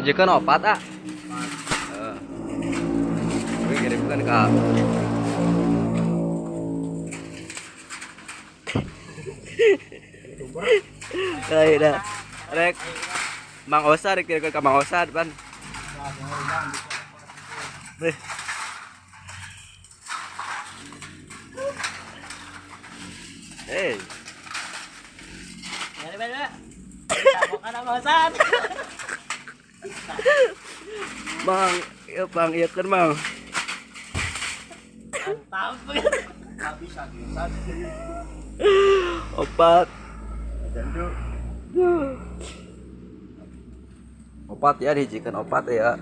Tunjukkan opat ah. Oke, kirimkan kak. Kayak dah. Rek Mang Osa dikirimkan ke Mang Osa depan. Nih. Hey. Nyari mana? Bukan Mang Osa. Mang, iya Bang, iya kan Mang. Mantap. Habis. Opat. Opat ya dijikan opat ya.